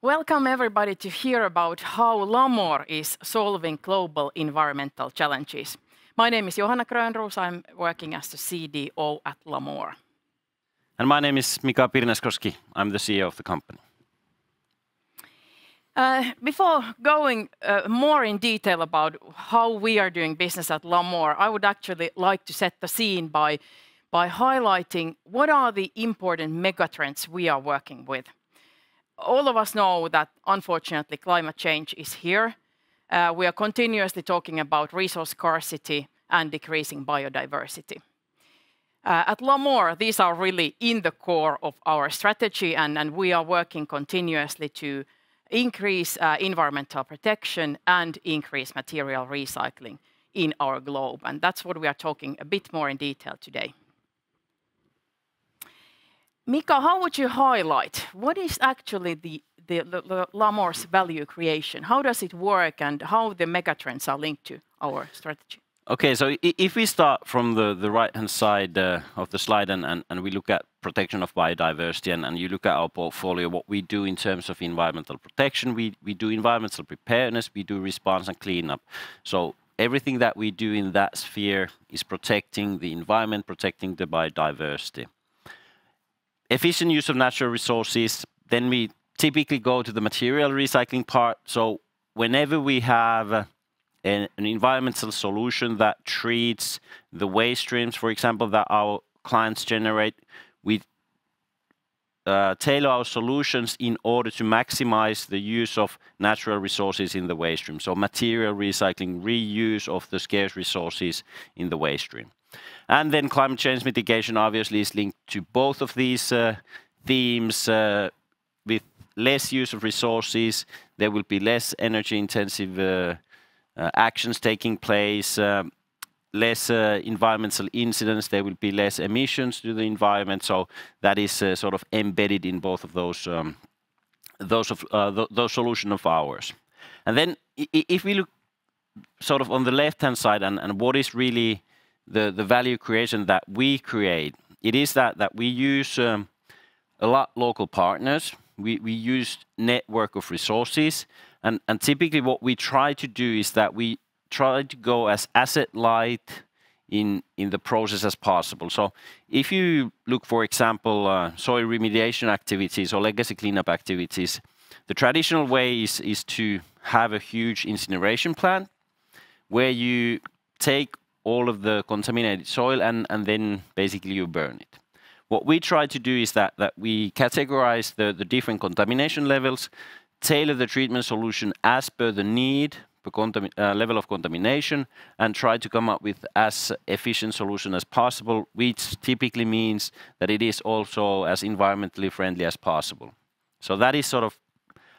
Welcome everybody to hear about how Lamor is solving global environmental challenges. My name is Johanna Grönroos. I'm working as the CDO at Lamor. And my name is Mika Pirneskoski. I'm the CEO of the company. Before going more in detail about how we are doing business at Lamor, I would actually like to set the scene by highlighting what are the important megatrends we are working with. All of us know that, unfortunately, climate change is here. We are continuously talking about resource scarcity and decreasing biodiversity. At Lamor, these are really in the core of our strategy, and we are working continuously to increase environmental protection and increase material recycling in our globe. And that's what we are talking a bit more in detail today. Mika, how would you highlight what is actually the Lamor's value creation? How does it work and how the megatrends are linked to our strategy? Okay, so if we start from the right-hand side of the slide and we look at protection of biodiversity and you look at our portfolio, what we do in terms of environmental protection, we do environmental preparedness, we do response and cleanup. So everything that we do in that sphere is protecting the environment, protecting the biodiversity. Efficient use of natural resources, then we typically go to the material recycling part. So whenever we have an environmental solution that treats the waste streams, for example, that our clients generate, we tailor our solutions in order to maximize the use of natural resources in the waste stream. So material recycling, reuse of the scarce resources in the waste stream. And then climate change mitigation obviously is linked to both of these themes. With less use of resources, there will be less energy intensive actions taking place, less environmental incidents, there will be less emissions to the environment. So that is sort of embedded in both of those solutions of ours. And then if we look sort of on the left-hand side and what is really the value creation that we create, it is that we use a lot local partners. We use network of resources. And typically what we try to do is that we try to go as asset light in the process as possible. So if you look, for example, soil remediation activities or legacy cleanup activities, the traditional way is to have a huge incineration plant where you take all of the contaminated soil and then basically you burn it. What we try to do is that we categorize the different contamination levels, tailor the treatment solution as per the need, per level of contamination, and try to come up with as efficient solution as possible, which typically means that it is also as environmentally friendly as possible. So that is sort of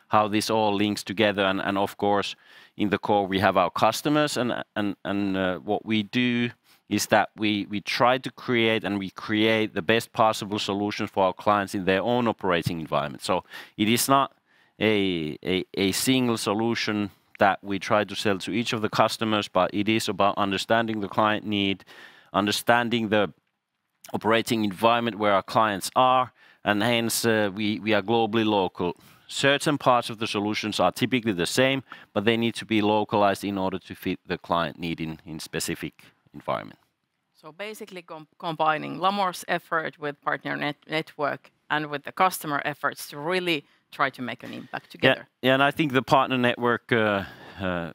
how this all links together, and of course, in the core we have our customers, and what we do is that we try to create and we create the best possible solutions for our clients in their own operating environment. So it is not a single solution that we try to sell to each of the customers, but it is about understanding the client need, understanding the operating environment where our clients are, and hence we are globally local. Certain parts of the solutions are typically the same, but they need to be localized in order to fit the client need in specific environment. So basically combining Lamor's effort with partner network and with the customer efforts to really try to make an impact together. Yeah, and I think the partner network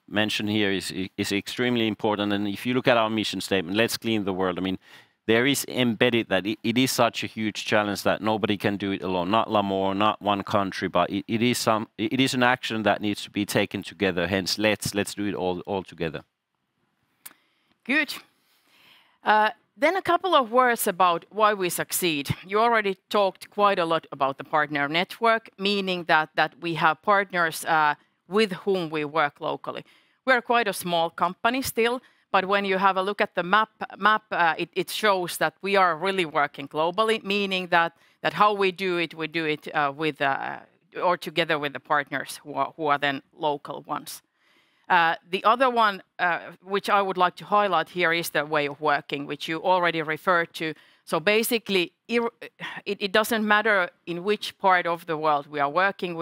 mentioned here is extremely important. And if you look at our mission statement, let's clean the world, I mean, there is embedded that it is such a huge challenge that nobody can do it alone. Not Lamor, not one country, but it is an action that needs to be taken together. Hence, let's do it all together. Good. Then a couple of words about why we succeed. You already talked quite a lot about the partner network, meaning that we have partners with whom we work locally. We're quite a small company still, but when you have a look at the map, it shows that we are really working globally, meaning that how we do it with or together with the partners who are then local ones. The other one, which I would like to highlight here, is the way of working, which you already referred to. So basically, it doesn't matter in which part of the world we are working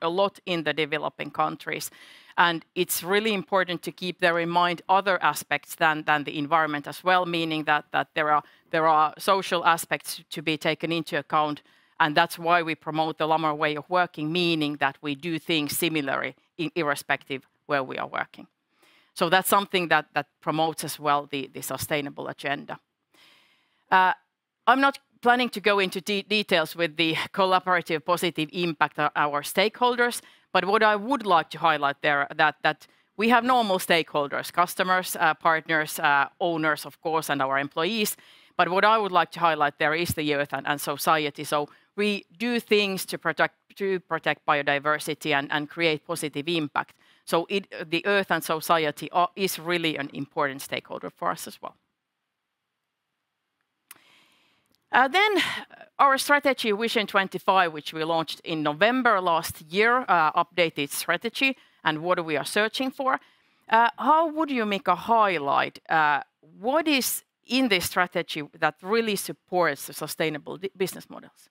a lot in the developing countries. And it's really important to keep there in mind other aspects than the environment as well, meaning that there are social aspects to be taken into account. And that's why we promote the Lamor way of working, meaning that we do things similarly, irrespective where we are working. So that's something that promotes as well the sustainable agenda. I'm not planning to go into details with the collaborative positive impact of our stakeholders, but what I would like to highlight there that we have normal stakeholders, customers, partners, owners, of course, and our employees. But what I would like to highlight there is the youth and society. So we do things to protect biodiversity and create positive impact. So the earth and society is really an important stakeholder for us as well. Then our strategy Vision 25, which we launched in November last year, updated strategy and what we are searching for. How would you, Mika, highlight what is in this strategy that really supports the sustainable business models?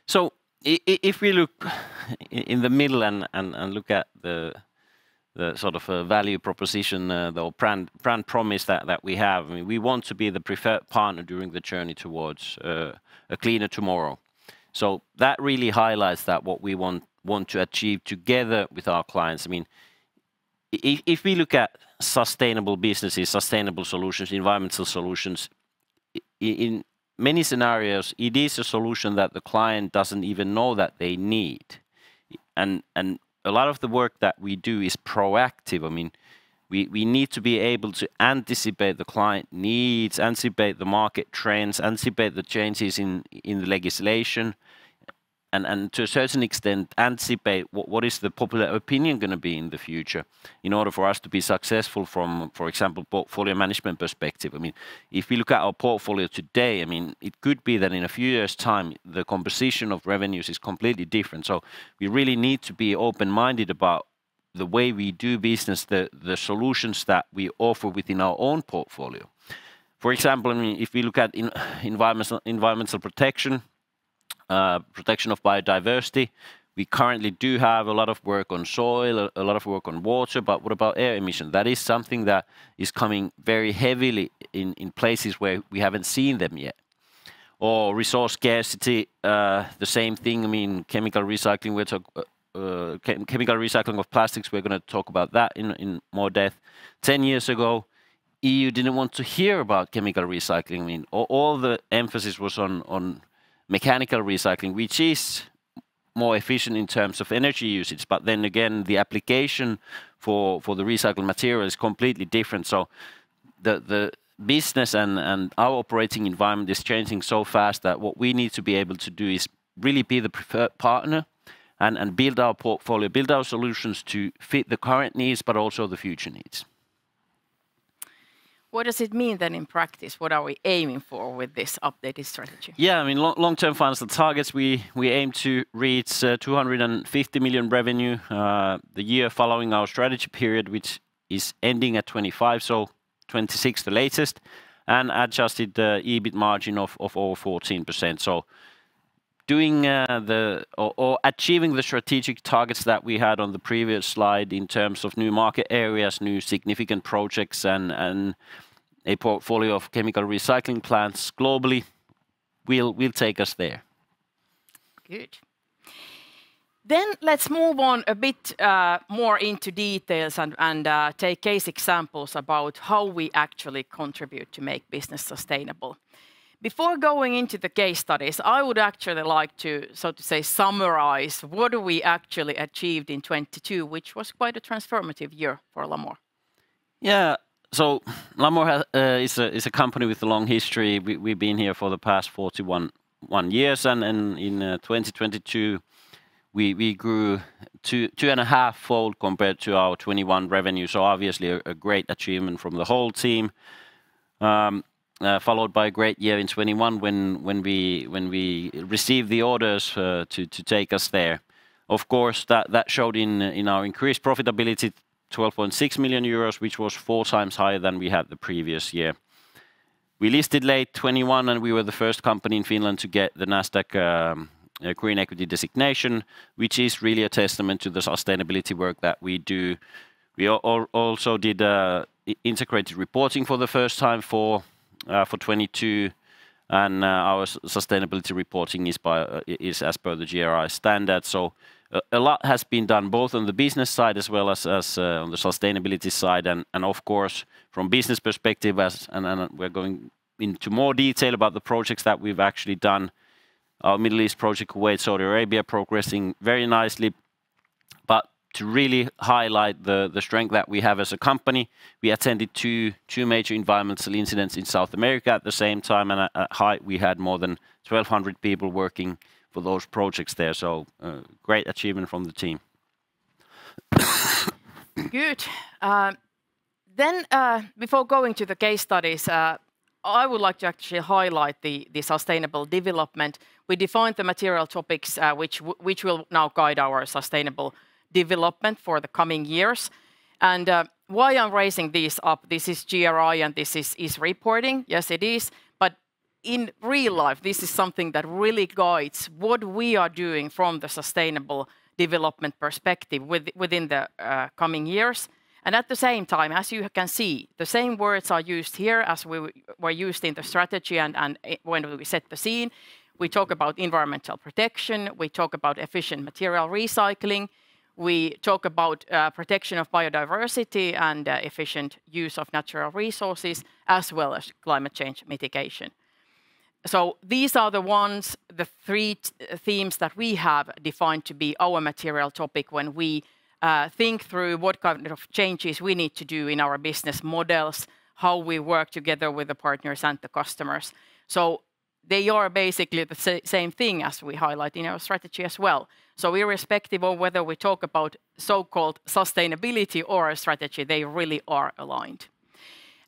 So if we look in the middle and look at the sort of value proposition, the brand promise that we have, I mean, we want to be the preferred partner during the journey towards a cleaner tomorrow. So that really highlights that what we want to achieve together with our clients. I mean, if we look at sustainable businesses, sustainable solutions, environmental solutions, in many scenarios, it is a solution that the client doesn't even know that they need. And a lot of the work that we do is proactive. I mean, we need to be able to anticipate the client needs, anticipate the market trends, anticipate the changes in the legislation, and to a certain extent anticipate what is the popular opinion going to be in the future in order for us to be successful from, for example, portfolio management perspective. I mean, if we look at our portfolio today, I mean, it could be that in a few years' time, the composition of revenues is completely different. So we really need to be open-minded about the way we do business, the solutions that we offer within our own portfolio. For example, I mean, if we look at environmental protection, protection of biodiversity, we currently do have a lot of work on soil, a lot of work on water, but what about air emission? That is something that is coming very heavily in places where we haven't seen them yet. Or resource scarcity, the same thing. I mean, chemical recycling, chemical recycling of plastics, we're going to talk about that in more depth. 10 years ago, EU didn't want to hear about chemical recycling. I mean, all the emphasis was on mechanical recycling, which is more efficient in terms of energy usage. But then again, the application for the recycled material is completely different. So the business and our operating environment is changing so fast that what we need to be able to do is really be the preferred partner and build our portfolio, build our solutions to fit the current needs, but also the future needs. What does it mean then in practice? What are we aiming for with this updated strategy? Yeah, I mean, long-term financial targets, we aim to reach 250 million revenue the year following our strategy period, which is ending at 25, so 26 the latest, and adjusted EBIT margin of over 14%. So doing or achieving the strategic targets that we had on the previous slide in terms of new market areas, new significant projects, and a portfolio of chemical recycling plants globally will take us there. Good. Then let's move on a bit more into details and take case examples about how we actually contribute to make business sustainable. Before going into the case studies, I would actually like to, so to say, summarize what we actually achieved in 22, which was quite a transformative year for Lamor. Yeah, so Lamor is a company with a long history. We've been here for the past 41 years, and in 2022, we grew 2.5-fold compared to our 21 revenue. So obviously a great achievement from the whole team. Followed by a great year in 21 when we received the orders to take us there. Of course, that showed in our increased profitability, 12.6 million euros, which was 4 times higher than we had the previous year. We listed late 21, and we were the first company in Finland to get the Nasdaq Green Equity designation, which is really a testament to the sustainability work that we do. We also did integrated reporting for the first time for 22, and our sustainability reporting is as per the GRI standard. So a lot has been done both on the business side as well as on the sustainability side, and of course from business perspective, and we're going into more detail about the projects that we've actually done. Our Middle East project, Kuwait, Saudi Arabia, progressing very nicely. But to really highlight the strength that we have as a company, we attended two major environmental incidents in South America at the same time, and at height we had more than 1,200 people working for those projects there. So great achievement from the team. Good. Then before going to the case studies, I would like to actually highlight the sustainable development. We defined the material topics which will now guide our sustainable development for the coming years. And why I'm raising these up, this is GRI and this is reporting, yes it is, but in real life this is something that really guides what we are doing from the sustainable development perspective within the coming years. And at the same time, as you can see, the same words are used here as were used in the strategy and when we set the scene. We talk about environmental protection, we talk about efficient material recycling, we talk about protection of biodiversity and efficient use of natural resources, as well as climate change mitigation. So these are the three themes that we have defined to be our material topic when we think through what kind of changes we need to do in our business models, how we work together with the partners and the customers. So they are basically the same thing as we highlight in our strategy as well. So irrespective of whether we talk about so-called sustainability or a strategy, they really are aligned.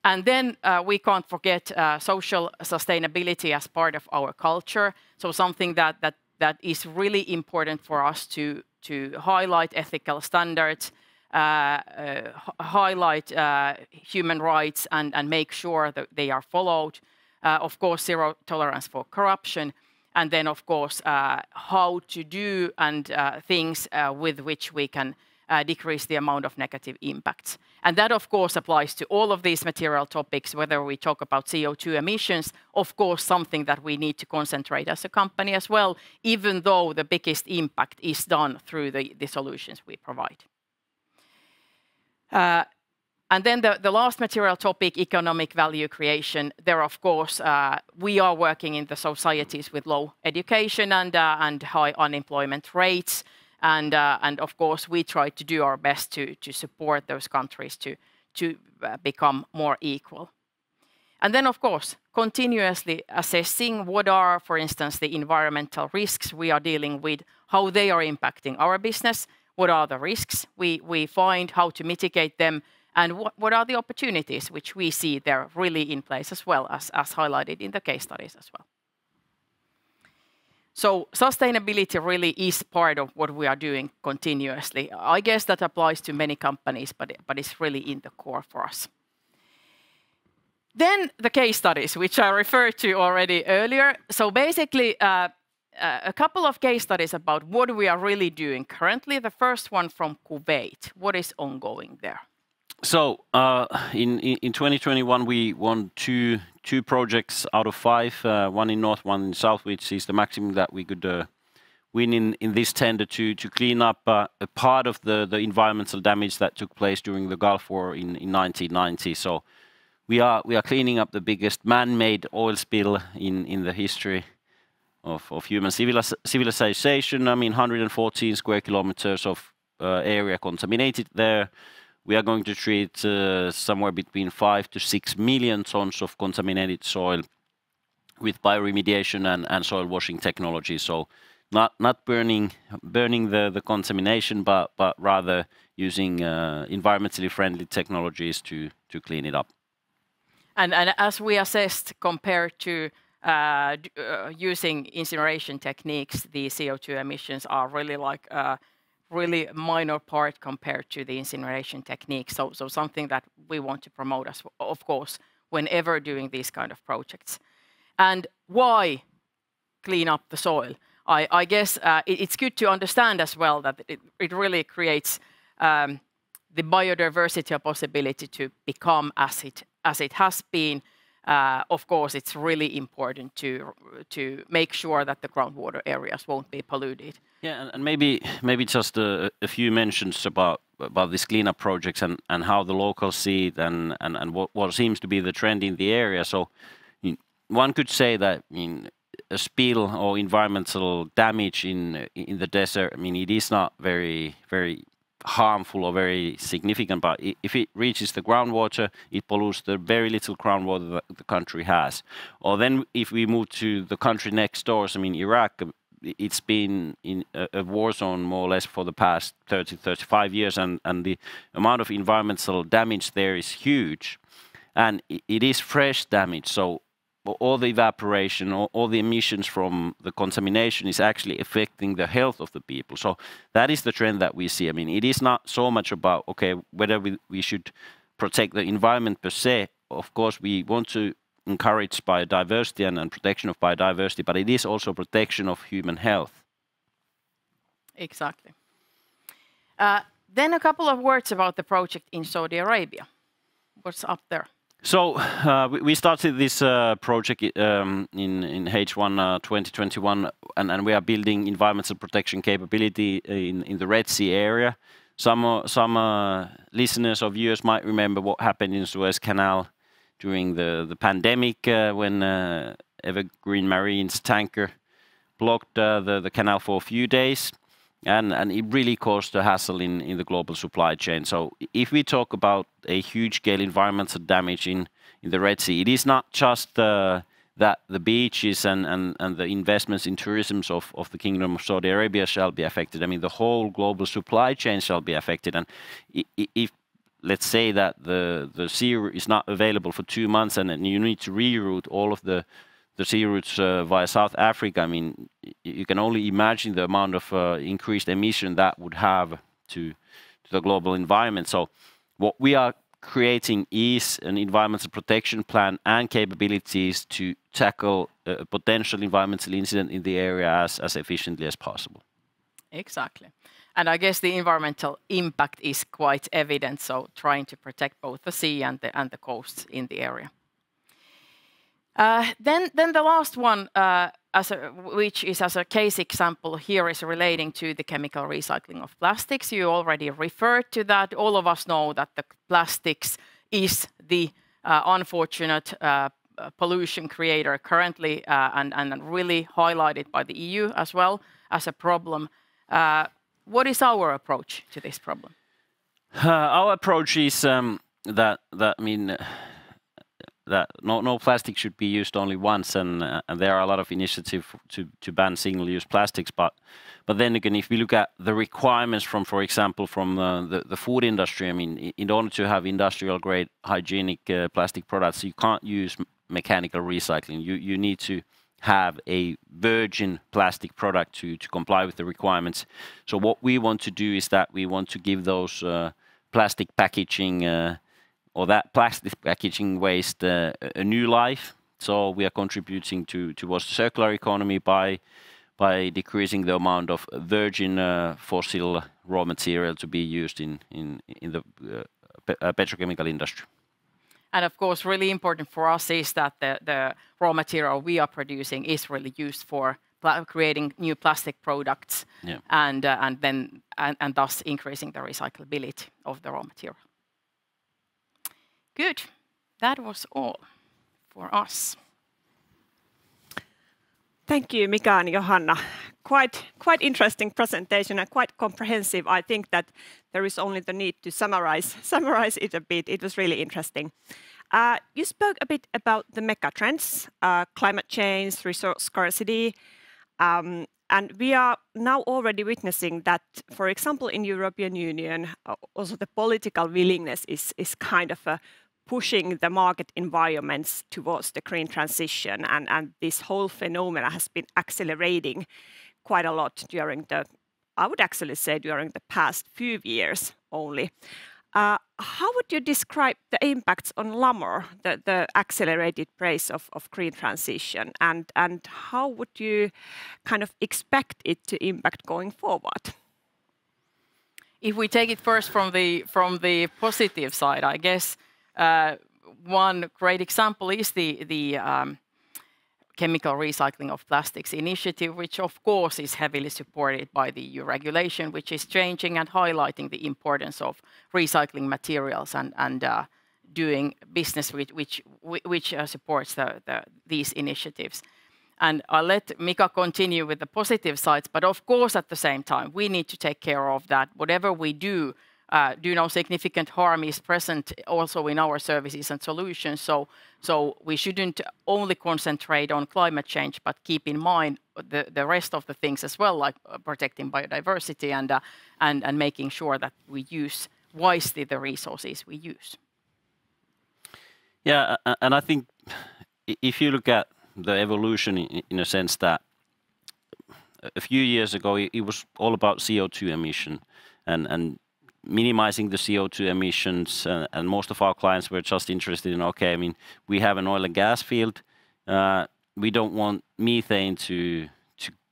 And then we can't forget social sustainability as part of our culture. So something that is really important for us to highlight ethical standards, highlight human rights and make sure that they are followed. Of course, zero tolerance for corruption. And then, of course, how to do and things with which we can decrease the amount of negative impacts. And that, of course, applies to all of these material topics, whether we talk about CO2 emissions, of course, something that we need to concentrate as a company as well, even though the biggest impact is done through the solutions we provide. And then the last material topic, economic value creation. There, of course, we are working in the societies with low education and high unemployment rates. And of course, we try to do our best to support those countries to become more equal. And then, of course, continuously assessing what are, for instance, the environmental risks we are dealing with, how they are impacting our business, what are the risks we find, how to mitigate them, and what are the opportunities which we see there really in place as well, as highlighted in the case studies as well. So sustainability really is part of what we are doing continuously. I guess that applies to many companies, but it's really in the core for us. Then the case studies, which I referred to already earlier. So basically, a couple of case studies about what we are really doing currently. The first one from Kuwait. What is ongoing there? So in 2021, we won two projects out of 5, one in north, one in south, which is the maximum that we could win in this tender to clean up a part of the environmental damage that took place during the Gulf War in 1990. So we are cleaning up the biggest man-made oil spill in the history of human civilization. I mean, 114 square kilometers of area contaminated there. We are going to treat somewhere between 5 to 6 million tons of contaminated soil with bioremediation and soil washing technology. So not burning the contamination, but rather using environmentally friendly technologies to clean it up. And as we assessed, compared to using incineration techniques, the CO2 emissions are really like really minor part compared to the incineration technique. So something that we want to promote, as of course, whenever doing these kind of projects. And why clean up the soil? I guess it's good to understand as well that it really creates the biodiversity a possibility to become as it has been. Of course, it's really important to make sure that the groundwater areas won't be polluted. Yeah, and maybe just a few mentions about these cleanup projects and how the locals see it and what seems to be the trend in the area. So one could say that a spill or environmental damage in the desert, it is not very harmful or very significant, but if it reaches the groundwater, it pollutes the very little groundwater that the country has. Or then if we move to the country next door, Iraq, it's been in a war zone more or less for the past 35 years, and the amount of environmental damage there is huge. And it is fresh damage, so all the evaporation, all the emissions from the contamination is actually affecting the health of the people. So that is the trend that we see. It is not so much about, okay, whether we should protect the environment per se. Of course, we want to encourage biodiversity and protection of biodiversity, but it is also protection of human health. Exactly. Then a couple of words about the project in Saudi Arabia. What's up there? So we started this project in H1 2021, and we are building environmental protection capability in the Red Sea area. Some listeners or viewers might remember what happened in Suez Canal during the pandemic when Evergreen Marine's tanker blocked the canal for a few days. And it really caused a hassle in the global supply chain. So if we talk about a huge scale environmental damage in the Red Sea, it is not just that the beaches and the investments in tourism of the Kingdom of Saudi Arabia shall be affected. The whole global supply chain shall be affected. And if let's say that the sea is not available for 2 months and you need to reroute all of the sea routes via South Africa, you can only imagine the amount of increased emission that would have to the global environment. So what we are creating is an environmental protection plan and capabilities to tackle a potential environmental incident in the area as efficiently as possible. Exactly. And I guess the environmental impact is quite evident, so trying to protect both the sea and the coasts in the area. Then the last one, which is as a case example here, is relating to the chemical recycling of plastics. You already referred to that. All of us know that the plastics is the unfortunate pollution creator currently, and really highlighted by the EU as well as a problem. What is our approach to this problem? Our approach is that no plastic should be used only once, and there are a lot of initiatives to ban single-use plastics. But then again, if we look at the requirements from, for example, from the food industry, in order to have industrial-grade hygienic plastic products, you can't use mechanical recycling. You need to have a virgin plastic product to comply with the requirements. So what we want to do is that we want to give those plastic packaging or that plastic packaging waste a new life. So we are contributing towards the circular economy by decreasing the amount of virgin fossil raw material to be used in the petrochemical industry. And of course, really important for us is that the raw material we are producing is really used for creating new plastic products, yeah, and thus increasing the recyclability of the raw material. Good. That was all for us. Thank you, Mika and Johanna. Quite interesting presentation and quite comprehensive. I think that there is only the need to summarize it a bit. It was really interesting. You spoke a bit about the mega trends, climate change, resource scarcity, and we are now already witnessing that, for example, in European Union, also the political willingness is kind of pushing the market environments towards the green transition, and this whole phenomena has been accelerating quite a lot during the I would actually say during the past few years only. How would you describe the impacts on Lamor, the accelerated pace of green transition, and how would you kind of expect it to impact going forward? If we take it first from the positive side, I guess one great example is the chemical recycling of plastics initiative, which of course is heavily supported by the EU regulation, which is changing and highlighting the importance of recycling materials and doing business which supports these initiatives. And I'll let Mika continue with the positive sides, but of course at the same time we need to take care of that. Whatever we do no significant harm is present also in our services and solutions. So we shouldn't only concentrate on climate change, but keep in mind the rest of the things as well, like protecting biodiversity and making sure that we use wisely the resources we use. Yeah, and I think if you look at the evolution in a sense that a few years ago it was all about CO2 emission and minimizing the CO2 emissions, and most of our clients were just interested in, okay, I mean, we have an oil and gas field, we don't want methane to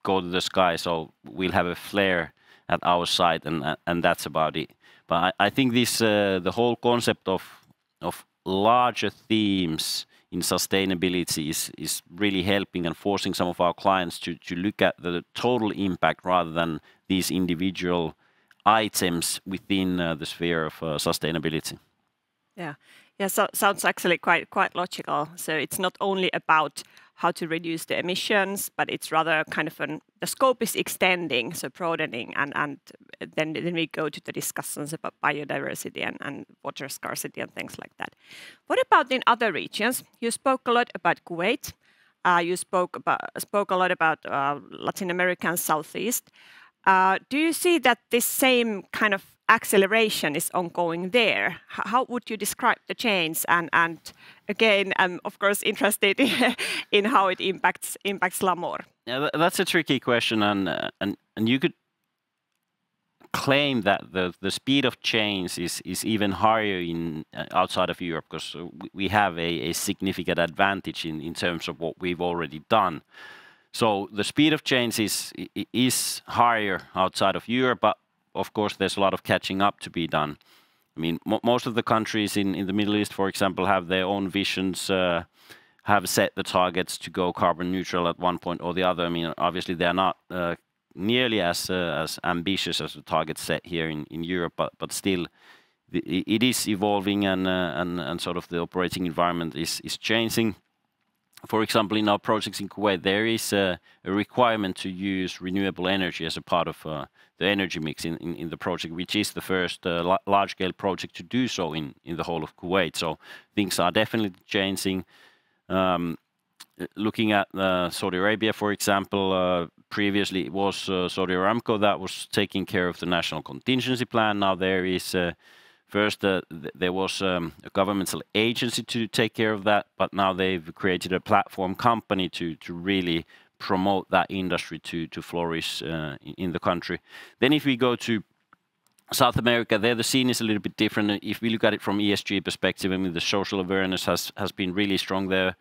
go to the sky, so we'll have a flare at our site, and that's about it. But I think this the whole concept of larger themes in sustainability is really helping and forcing some of our clients to look at the total impact rather than these individual items within the sphere of sustainability. Yeah, so sounds actually quite logical. So it's not only about how to reduce the emissions, but it's rather kind of the scope is extending, so broadening, and then we go to the discussions about biodiversity and water scarcity and things like that. What about in other regions? You spoke a lot about Kuwait. You spoke a lot about Latin America and Southeast. Do you see that this same kind of acceleration is ongoing there? How would you describe the change? And again, I'm of course interested in how it impacts Lamor. Yeah, that's a tricky question, and you could claim that the speed of change is even higher in outside of Europe, because we have a significant advantage in terms of what we've already done. So the speed of change is higher outside of Europe, but of course there's a lot of catching up to be done. I mean, most of the countries in the Middle East, for example, have their own visions, have set the targets to go carbon neutral at one point or the other. I mean, obviously they're not nearly as ambitious as the targets set here in Europe, but still it is evolving, and sort of the operating environment is changing. For example, in our projects in Kuwait, there is a requirement to use renewable energy as a part of the energy mix in the project, which is the first large-scale project to do so in the whole of Kuwait. So things are definitely changing. Looking at Saudi Arabia, for example, previously it was Saudi Aramco that was taking care of the national contingency plan. Now there is first, there was a governmental agency to take care of that, but now they've created a platform company to really promote that industry to flourish in the country. Then if we go to South America, there the scene is a little bit different. If we look at it from ESG perspective, I mean, the social awareness has been really strong there.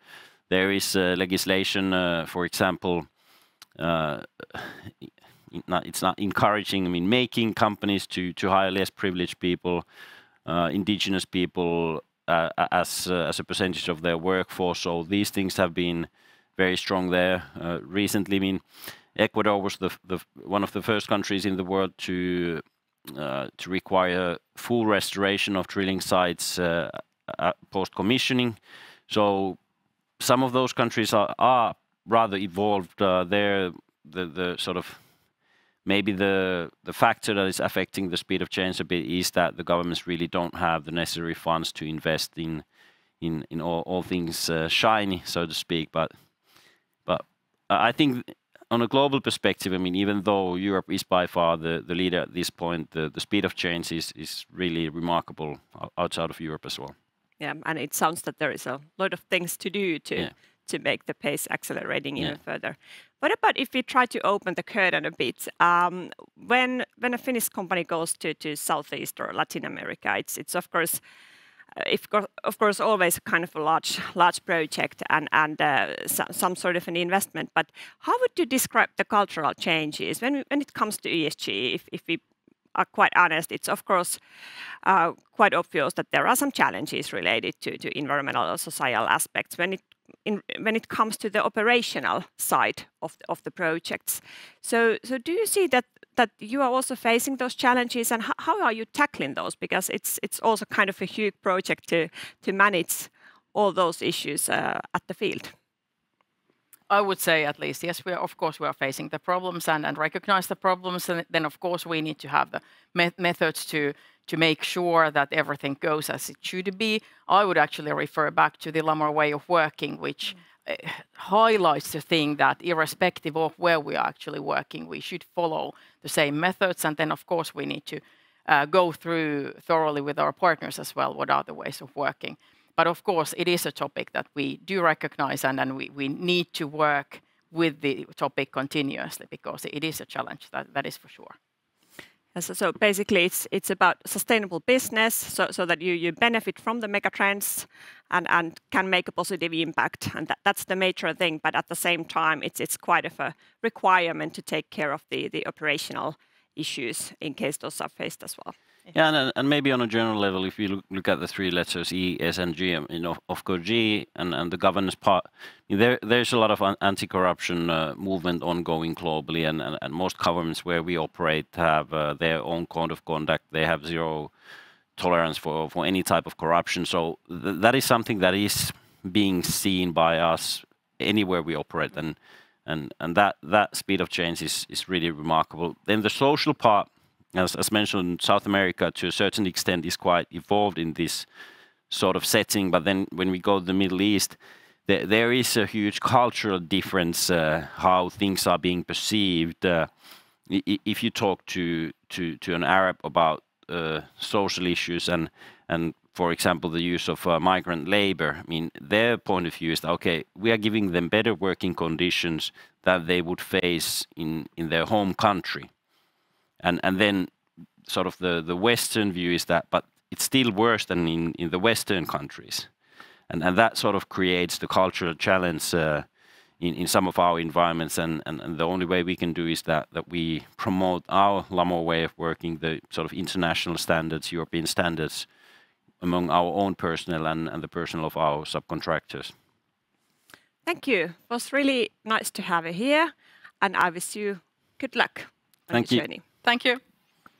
There is legislation, for example, it's not encouraging, I mean, making companies to hire less privileged people, indigenous people as a percentage of their workforce. So these things have been very strong there. Recently, I mean, Ecuador was one of the first countries in the world to require full restoration of drilling sites post-commissioning. So some of those countries are rather evolved. There, the sort of maybe the factor that is affecting the speed of change a bit is that the governments really don't have the necessary funds to invest in all things shiny, so to speak. But I think on a global perspective, I mean, even though Europe is by far the leader at this point, the speed of change is really remarkable outside of Europe as well. Yeah, and it sounds that there is a lot of things to do to to make the pace accelerating even further. What about if we try to open the curtain a bit? When a Finnish company goes to Southeast or Latin America, it's of course always kind of a large project and some sort of an investment. But how would you describe the cultural changes when it comes to ESG? If we are quite honest, it's of course quite obvious that there are some challenges related to environmental or societal aspects when it comes to the operational side of the projects. So do you see that you are also facing those challenges, and how are you tackling those? Because it's also kind of a huge project to manage all those issues at the field. I would say at least, yes, we are facing the problems and recognize the problems, and then of course we need to have the methods to make sure that everything goes as it should be. I would actually refer back to the Lamor way of working, which highlights the thing that irrespective of where we are actually working, we should follow the same methods, and then of course we need to go through thoroughly with our partners as well what are the ways of working. But of course, it is a topic that we do recognize, and we need to work with the topic continuously because it is a challenge, that is for sure. So basically, it's about sustainable business, so that you benefit from the megatrends and can make a positive impact, and that's the major thing. But at the same time, it's quite of a requirement to take care of the operational issues in case those are faced as well. Yeah, and maybe on a general level, if you look at the three letters E, S, and G, of course G and the governance part, there's a lot of anti-corruption movement ongoing globally, and most governments where we operate have their own code of conduct. They have zero tolerance for any type of corruption. So that is something that is being seen by us anywhere we operate, and that speed of change is really remarkable. Then the social part, as mentioned, South America to a certain extent is quite evolved in this sort of setting. But then when we go to the Middle East, there is a huge cultural difference how things are being perceived. If you talk to an Arab about social issues and for example the use of migrant labor, I mean their point of view is that, okay, we are giving them better working conditions that they would face in their home country. And then sort of the Western view is that, but it's still worse than in the Western countries. And that sort of creates the cultural challenge in some of our environments. And the only way we can do is that we promote our Lamor way of working, the sort of international standards, European standards, among our own personnel and the personnel of our subcontractors. Thank you. It was really nice to have you here, and I wish you good luck on your journey. Thank you.